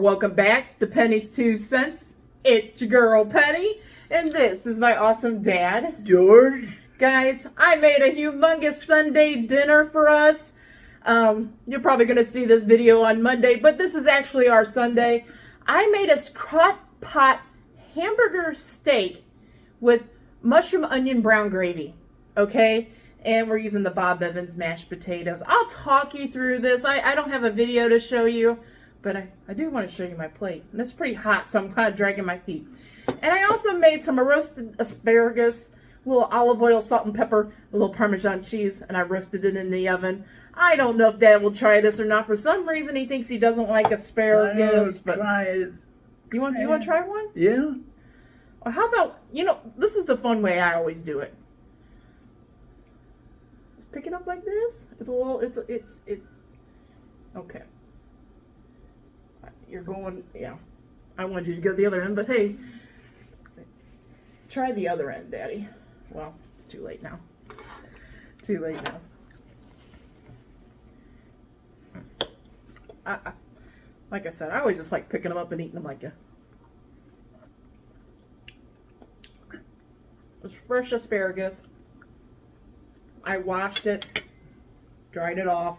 welcome back to Penny's 2 Cents. It's your girl Penny, and this is my awesome dad, George. Guys, I made a humongous Sunday dinner for us. You're probably going to see this video on Monday, but this is actually our Sunday. I made a Crockpot hamburger steak with mushroom onion brown gravy, okay? And we're using the Bob Evans mashed potatoes. I'll talk you through this. I don't have a video to show you, but I do want to show you my plate. And it's pretty hot, so I'm kind of dragging my feet. And I also made some roasted asparagus, a little olive oil, salt and pepper, a little Parmesan cheese, and I roasted it in the oven. I don't know if Dad will try this or not. For some reason, he thinks he doesn't like asparagus. But try it. You want to try one? Yeah. Well, how about, this is the fun way I always do it. Just pick it up like this. It's a little, it's, okay. You're going, yeah. I wanted you to go the other end, but hey, try the other end, Daddy. Well, it's too late now. Too late now. Like I said, I always just like picking them up and eating them like a... It's fresh asparagus. I washed it, dried it off,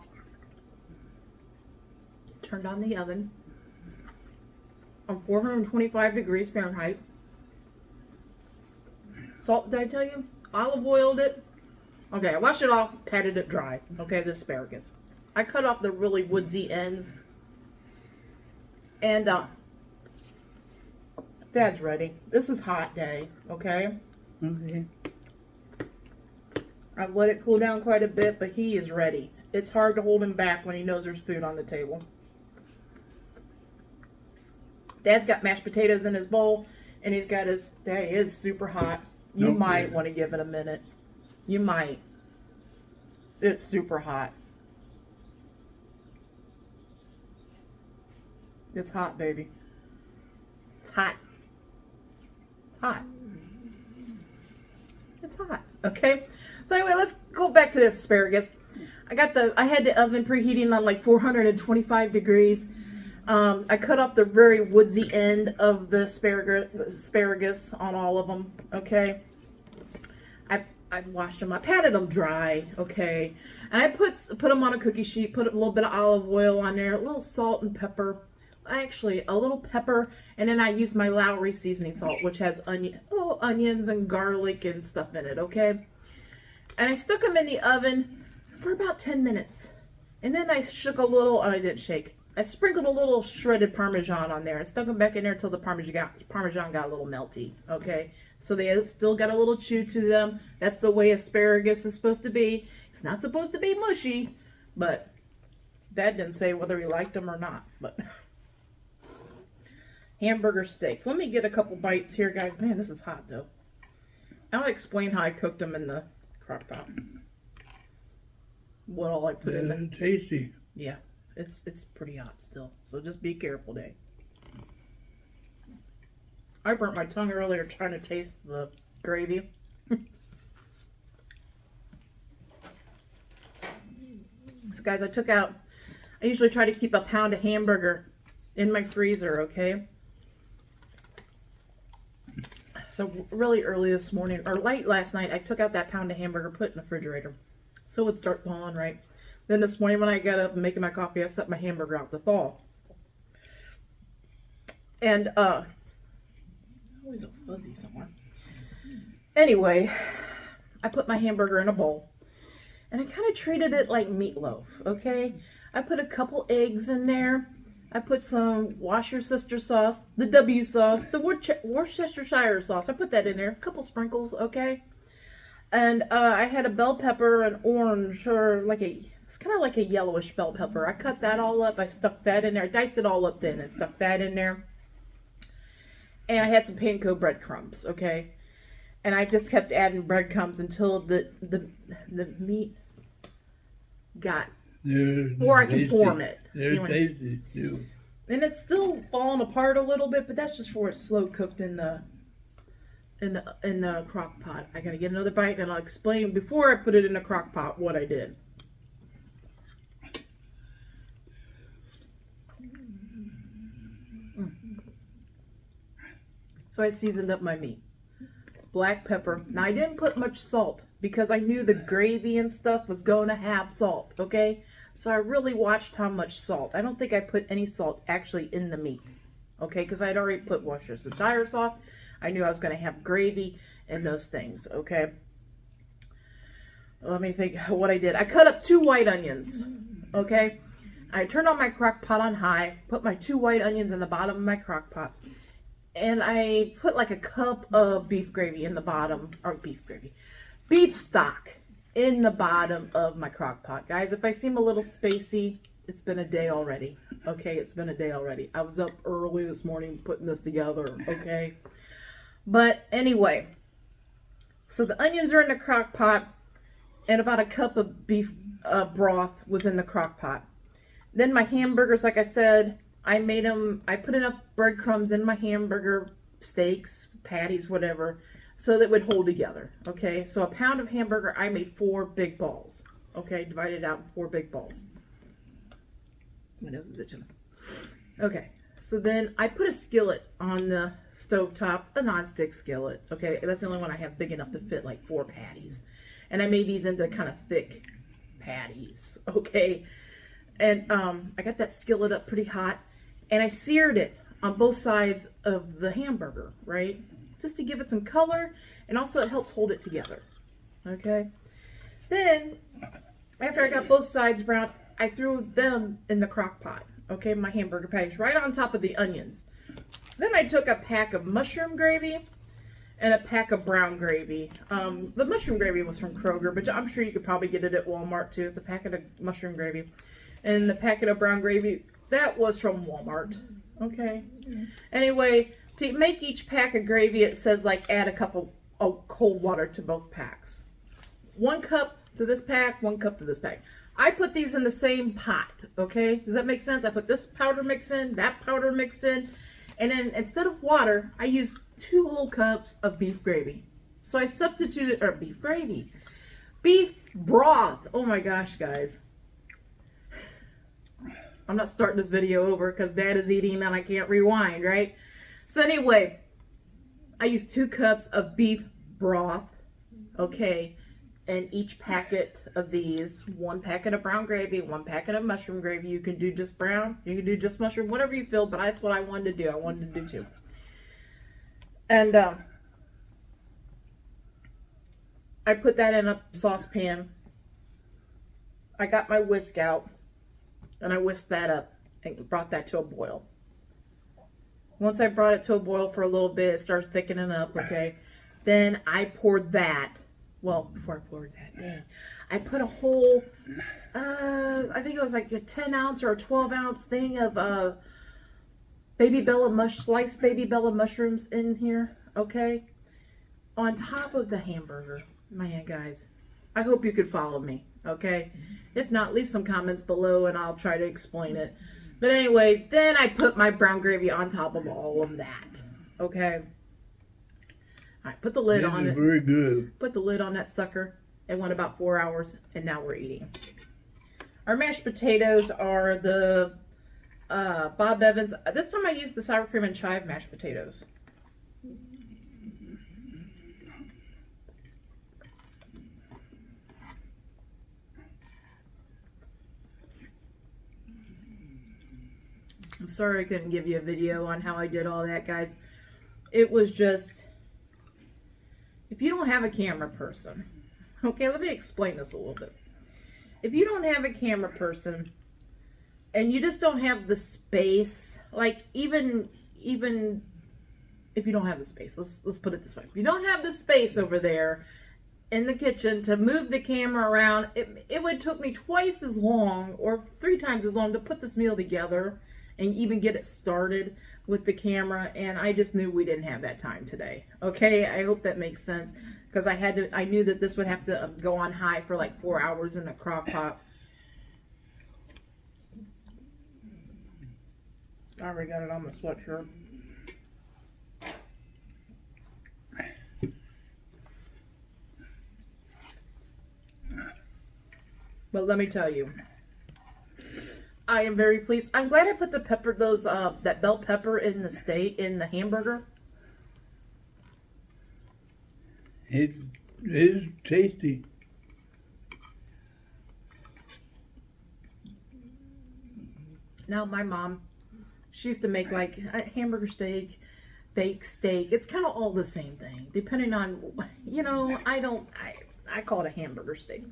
turned on the oven on 425 degrees Fahrenheit. Salt, did I tell you? Olive oiled it. Okay, I washed it off, patted it dry. Okay, the asparagus. I cut off the really woodsy ends. And Dad's ready. This is hot day, okay? Okay. I've let it cool down quite a bit, but he is ready. It's hard to hold him back when he knows there's food on the table. Dad's got mashed potatoes in his bowl, and he's got his... That is super hot. You might want to give it a minute. You might. It's super hot. It's hot, baby. It's hot. It's hot. It's hot. Okay? So anyway, let's go back to the asparagus. I had the oven preheating on like 425 degrees. I cut off the very woodsy end of the asparagus on all of them, okay? I washed them, I patted them dry, okay? And I put them on a cookie sheet, put a little bit of olive oil on there, a little salt and pepper. Actually, a little pepper, and then I used my Lowry seasoning salt, which has onions and garlic and stuff in it, okay? And I stuck them in the oven for about 10 minutes. And then I shook a little, I didn't shake. I sprinkled a little shredded Parmesan on there and stuck them back in there until the Parmesan got a little melty, okay? So they still got a little chew to them. That's the way asparagus is supposed to be. It's not supposed to be mushy, but Dad didn't say whether he liked them or not, but... Hamburger steaks. Let me get a couple bites here, guys. Man, this is hot, though. I'll explain how I cooked them in the crock pot. What all I put in there. Tasty. Yeah. It's pretty hot still, so just be careful, Dave. I burnt my tongue earlier trying to taste the gravy. So guys, I usually try to keep a pound of hamburger in my freezer, okay? So really early this morning, or late last night, I took out that pound of hamburger, put it in the refrigerator, so it would start thawing, right? Then this morning when I got up and making my coffee, I set my hamburger out to thaw. And, always a fuzzy somewhere. Anyway, I put my hamburger in a bowl. And I kind of treated it like meatloaf, okay? I put a couple eggs in there. I put some Wash Your Sister sauce, the W sauce, the Worcestershire sauce. I put that in there, a couple sprinkles, okay? And I had a bell pepper, an orange, or it's kind of like a yellowish bell pepper. I cut that all up. I stuck that in there. I diced it all up then and stuck that in there. And I had some panko breadcrumbs, okay? And I just kept adding breadcrumbs until the meat got, or I can form it. They're tasty too. And it's still falling apart a little bit, but that's just for it's slow cooked in the crock pot. I gotta get another bite and I'll explain before I put it in the crock pot what I did. So I seasoned up my meat. Black pepper. Now I didn't put much salt because I knew the gravy and stuff was going to have salt, okay? So I really watched how much salt. I don't think I put any salt actually in the meat, okay? Because I'd already put Worcestershire sauce. I knew I was going to have gravy and those things, okay? Let me think what I did. I cut up 2 white onions, okay? I turned on my crock pot on high, put my 2 white onions in the bottom of my crock pot, and I put like a cup of beef gravy in the bottom, or beef stock in the bottom of my crock pot. Guys, if I seem a little spacey, it's been a day already, okay? It's been a day already. I was up early this morning putting this together, okay? But anyway, so the onions are in the crock pot, and about a cup of beef broth was in the crock pot. Then my hamburgers, like I said, I put enough breadcrumbs in my hamburger steaks, patties, whatever, so that it would hold together, okay? So a pound of hamburger, I made 4 big balls, okay? Divided out in 4 big balls. My nose is itching. Okay, so then I put a skillet on the stovetop, a nonstick skillet, okay? That's the only one I have big enough to fit like 4 patties. And I made these into kind of thick patties, okay? And I got that skillet up pretty hot, and I seared it on both sides of the hamburger, right? Just to give it some color, and also it helps hold it together, okay? Then, after I got both sides brown, I threw them in the crock pot, okay? My hamburger patties, right on top of the onions. Then I took a pack of mushroom gravy and a pack of brown gravy. The mushroom gravy was from Kroger, but I'm sure you could probably get it at Walmart too. It's a packet of mushroom gravy. And the packet of brown gravy, that was from Walmart. Okay. Anyway, to make each pack of gravy, it says like add a cup of cold water to both packs. 1 cup to this pack, 1 cup to this pack. I put these in the same pot, okay? Does that make sense? I put this powder mix in, that powder mix in, and then instead of water, I used 2 whole cups of beef gravy. So I substituted, or beef gravy, beef broth. Oh my gosh, guys. I'm not starting this video over because Dad is eating and I can't rewind, right? So anyway, I used 2 cups of beef broth, okay? And each packet of these, 1 packet of brown gravy, 1 packet of mushroom gravy. You can do just brown, you can do just mushroom, whatever you feel, but that's what I wanted to do. I wanted to do 2. And I put that in a saucepan. I got my whisk out, and I whisked that up and brought that to a boil. Once I brought it to a boil for a little bit, it started thickening up, okay? Then I poured that. Well, before I poured that, dang, I put a whole, I think it was like a 10 ounce or a 12 ounce thing of sliced baby Bella mushrooms in here, okay? On top of the hamburger. Man, guys, I hope you could follow me, okay? If not, leave some comments below and I'll try to explain it. But anyway, then I put my brown gravy on top of all of that, okay? All right, put the lid on it. Very good. Put the lid on that sucker. It went about 4 hours, and now we're eating. Our mashed potatoes are the Bob Evans. This time I used the sour cream and chive mashed potatoes. I'm sorry I couldn't give you a video on how I did all that, guys. It was just, if you don't have a camera person, okay, let me explain this a little bit. If you don't have a camera person and you just don't have the space, like even if you don't have the space, let's put it this way. If you don't have the space over there in the kitchen to move the camera around, it would took me twice as long or 3 times as long to put this meal together and even get it started with the camera, and I just knew we didn't have that time today. Okay, I hope that makes sense, because I knew that this would have to go on high for like 4 hours in the crock pot. I already got it on my sweatshirt. But let me tell you, I am very pleased. I'm glad I put the pepper, that bell pepper in the hamburger. It is tasty. Now my mom, she used to make like a hamburger steak, baked steak. It's kind of all the same thing, depending on, I call it a hamburger steak.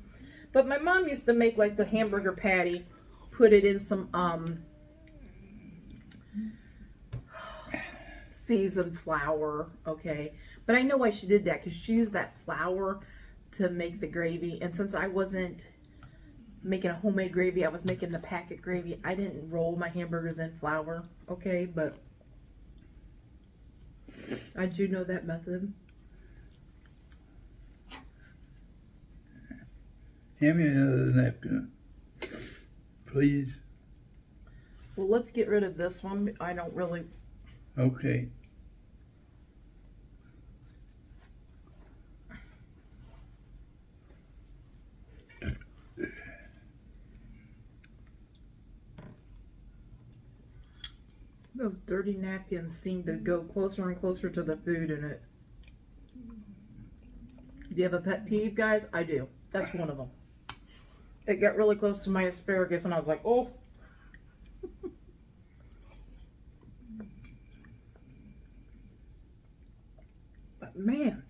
But my mom used to make like the hamburger patty, put it in some seasoned flour, okay? But I know why she did that, because she used that flour to make the gravy. And since I wasn't making a homemade gravy, I was making the packet gravy. I didn't roll my hamburgers in flour, okay? But I do know that method. Hand me another napkin, please. Well, let's get rid of this one. I don't really... Okay. Those dirty napkins seem to go closer and closer to the food in it. Do you have a pet peeve, guys? I do. That's one of them. It got really close to my asparagus and I was like, oh. But man.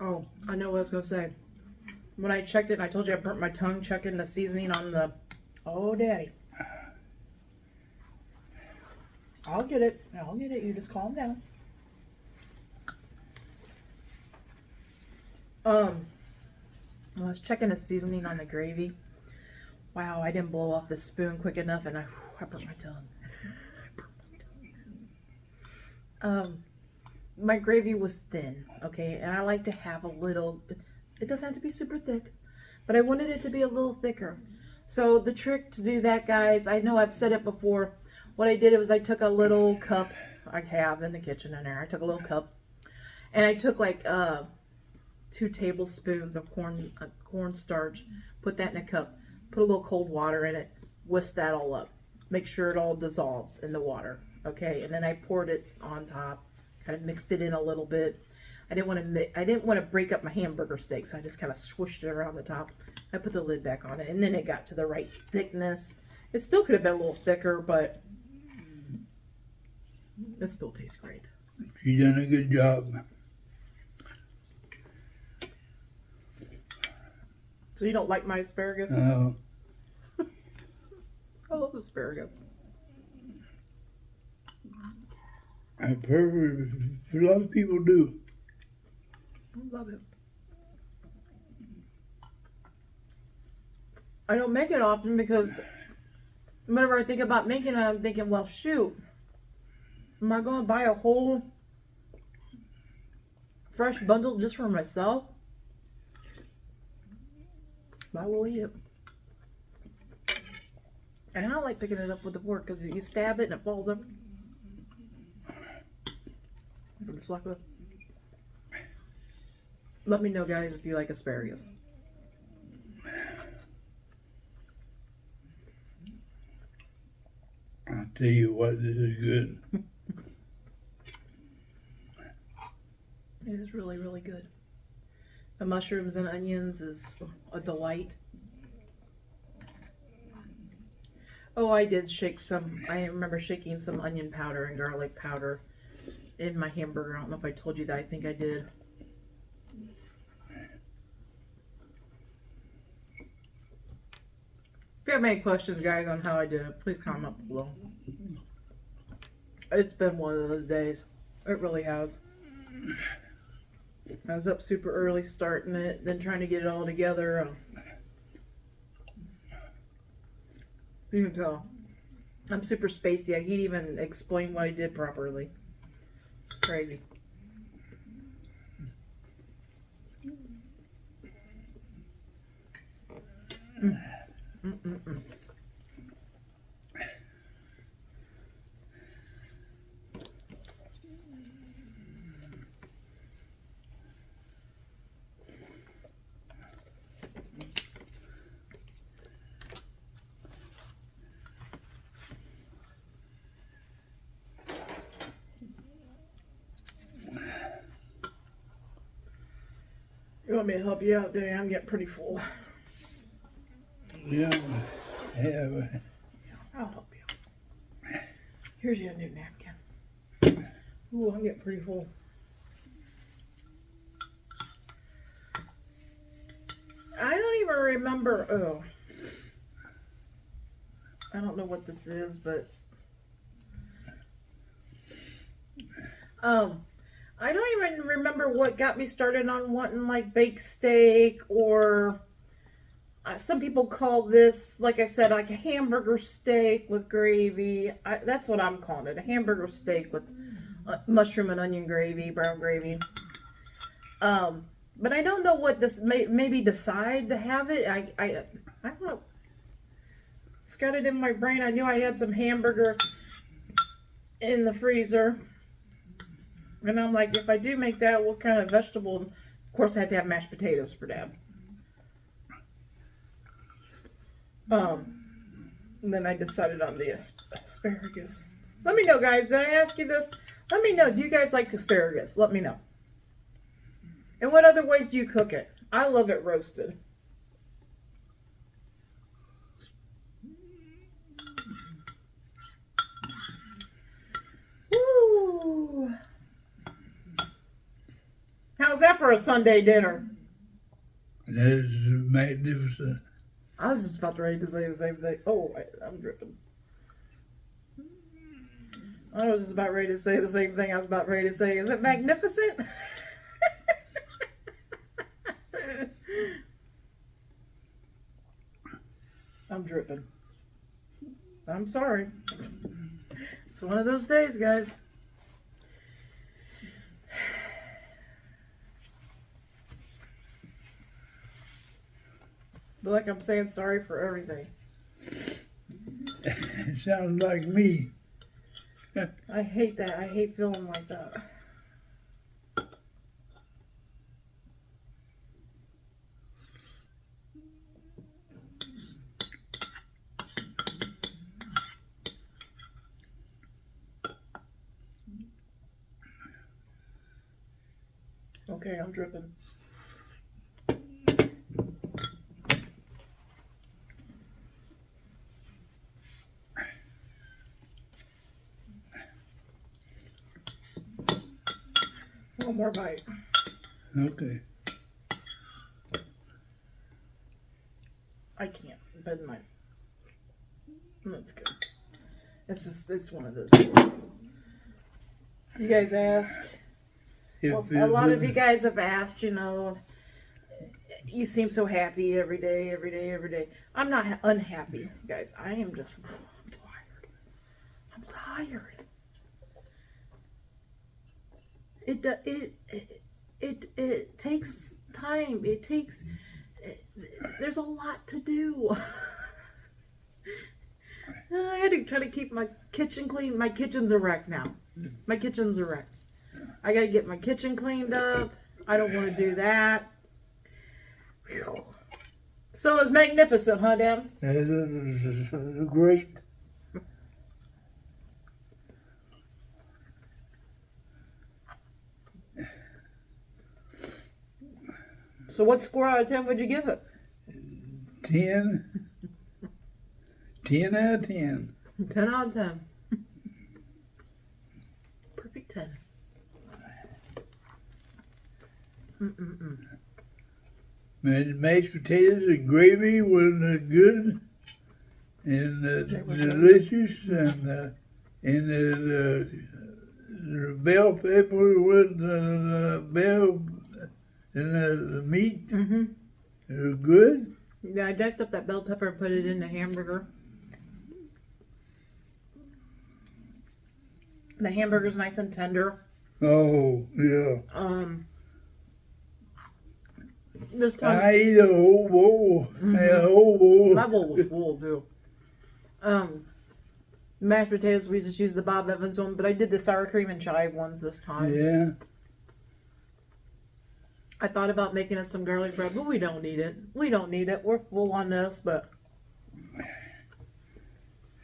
Oh, I know what I was going to say. When I checked it, and I told you I burnt my tongue checking the seasoning on the... Oh, Daddy. I'll get it. I'll get it. You just calm down. I was checking the seasoning on the gravy. Wow, I didn't blow off the spoon quick enough, and I burnt my tongue. My gravy was thin, okay, and I like to have a little... It doesn't have to be super thick, but I wanted it to be a little thicker. So the trick to do that, guys, I know I've said it before. What I did was I took a little cup I have in the kitchen in there. I took a little cup, and I took like 2 tablespoons of cornstarch, put that in a cup, put a little cold water in it, whisk that all up. Make sure it all dissolves in the water, okay? And then I poured it on top, kind of mixed it in a little bit. I didn't want to break up my hamburger steak, so I just kind of swished it around the top. I put the lid back on it, and then it got to the right thickness. It still could have been a little thicker, but it still tastes great. You done a good job. So you don't like my asparagus? No. I love asparagus. I've heard a lot of people do. I love it. I don't make it often because whenever I think about making it, I'm thinking, well, shoot, am I going to buy a whole fresh bundle just for myself? I will eat it. And I don't like picking it up with the fork because you stab it and it falls up. Just like that. Let me know, guys, if you like asparagus. I'll tell you what, this is good. It is really, really good. The mushrooms and onions is a delight. Oh, I did shake some, I remember shaking some onion powder and garlic powder in my hamburger. I don't know if I told you that. I think I did. If you have any questions, guys, on how I did it, please comment below. It's been one of those days. It really has. I was up super early starting it, then trying to get it all together. You can tell. I'm super spacey. I can't even explain what I did properly. Crazy. want me to help you out, Danny? I'm getting pretty full. Yeah. Have I'll help you. Here's your new napkin. Ooh, I'm getting pretty full. I don't even remember. Oh, I don't know what this is, but I don't even remember what got me started on wanting like baked steak, or some people call this, like I said, like a hamburger steak with gravy. That's what I'm calling it, a hamburger steak with mushroom and onion gravy, brown gravy. But I don't know what this maybe decide to have it. I don't know. It's got it in my brain. I knew I had some hamburger in the freezer. And I'm like, if I do make that, what kind of vegetable? Of course, I had to have mashed potatoes for Dad. And then I decided on the asparagus. Let me know, guys. Did I ask you this? Let me know. Do you guys like asparagus? Let me know. And what other ways do you cook it? I love it roasted. Woo! How's that for a Sunday dinner? that is magnificent. I was just about ready to say the same thing. Oh, I'm dripping. I was just about ready to say the same thing I was about ready to say. Is it magnificent? I'm dripping. I'm sorry. It's one of those days, guys. Feel like I'm saying sorry for everything. It sounds like me. I hate that. I hate feeling like that. Okay, I'm dripping. One more bite. Okay. I can't, but that's good. It's one of those. You guys ask. Well, a lot of you guys have asked, you seem so happy every day, every day, every day. I'm not unhappy, guys. I am just, I'm tired. I'm tired. It takes time. There's a lot to do. I had to try to keep my kitchen clean. My kitchen's a wreck now. My kitchen's a wreck. I gotta get my kitchen cleaned up. I don't want to do that. Whew. So it's magnificent, huh, Dad? It's great. So what score out of 10 would you give it? 10. 10 out of 10. 10 out of 10. Perfect 10. Mashed potatoes and gravy was good and delicious, and the bell pepper with bell and the meat. Mm-hmm. It was good. Yeah, I diced up that bell pepper and put it in the hamburger. The hamburger's nice and tender. Oh, yeah. This time I ate a whole bowl. Mm-hmm. A whole bowl. my bowl was full too. Mashed potatoes, we just used the Bob Evans one, but I did the sour cream and chive ones this time. Yeah. I thought about making us some garlic bread, but we don't need it. We don't need it. We're full on this, but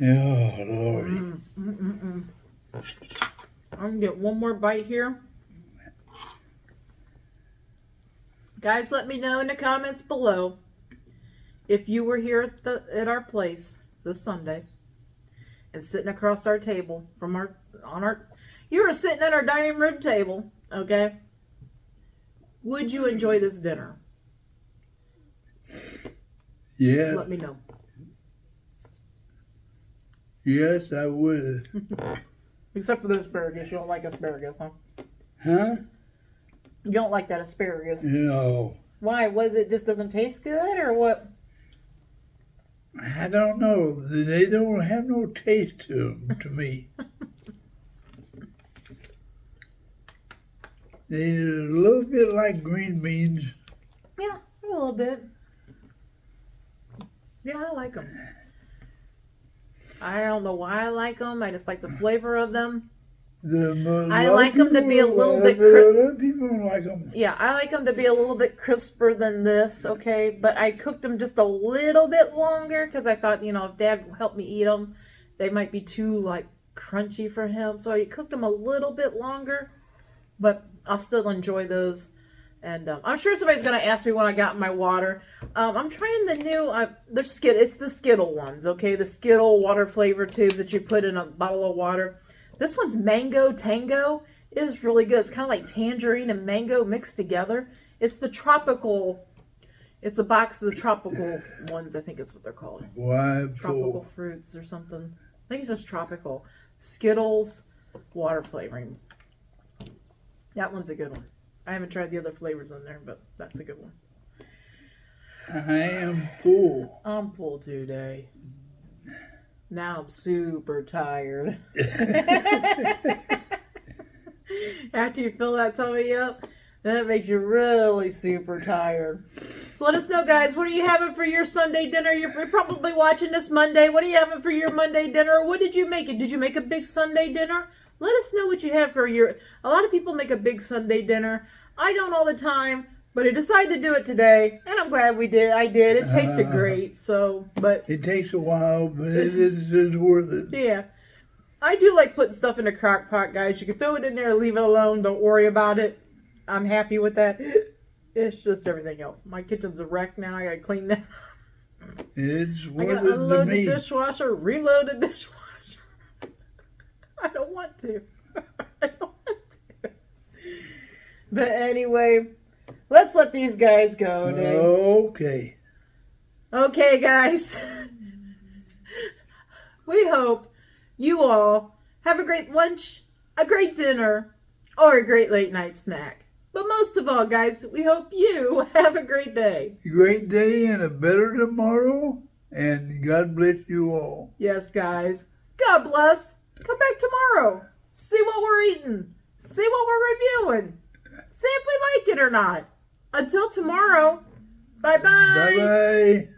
Oh, Lord. I'm gonna get one more bite here. Guys, let me know in the comments below if you were here at our place this Sunday and sitting across our table you were sitting at our dining room table, okay? Would you enjoy this dinner? Yeah. Let me know. Yes, I would. Except for the asparagus. You don't like asparagus, huh? Huh? You don't like that asparagus. No. Why? Was it just doesn't taste good or what? I don't know. They don't have no taste to them, to me. They're a little bit like green beans. Yeah, a little bit. Yeah, I like them. I don't know why I like them. I just like the flavor of them. I like them to be a little bit Other people don't like them. Yeah, I like them to be a little bit crisper than this, okay? But I cooked them just a little bit longer because I thought, if Dad helped me eat them, they might be too, crunchy for him. So I cooked them a little bit longer, but I'll still enjoy those. And I'm sure somebody's going to ask me when I got my water. I'm trying the new, it's the Skittle ones, okay? The Skittle water flavor tubes that you put in a bottle of water. This one's Mango Tango. It is really good. It's kind of like tangerine and mango mixed together. It's the box of the tropical ones, I think is what they're called. Why? Tropical fruits or something. I think it's just tropical. Skittles water flavoring. That one's a good one. I haven't tried the other flavors in there, but that's a good one. I am full. I'm full today. Now I'm super tired. After you fill that tummy up, that makes you really super tired. So let us know, guys. What are you having for your Sunday dinner? You're probably watching this Monday. What are you having for your Monday dinner? What did you make it? Did you make a big Sunday dinner? Let us know what you have for your... A lot of people make a big Sunday dinner. I don't all the time, but I decided to do it today, and I'm glad we did. I did. It tasted great, but... It takes a while, but it's worth it. Yeah. I do like putting stuff in a crock pot, guys. You can throw it in there and leave it alone. Don't worry about it. I'm happy with that. It's just everything else. My kitchen's a wreck now. I gotta clean that. It's I worth gotta it unload to the me. dishwasher, reload the dishwasher. I don't want to. I don't want to. But anyway, let's let these guys go, Dave. Okay. Okay, guys. We hope you all have a great lunch, a great dinner, or a great late night snack. But most of all, guys, we hope you have a great day. Great day and a better tomorrow. And God bless you all. Yes, guys. God bless. Come back tomorrow. See what we're eating. See what we're reviewing. See if we like it or not. Until tomorrow. Bye-bye. Bye-bye.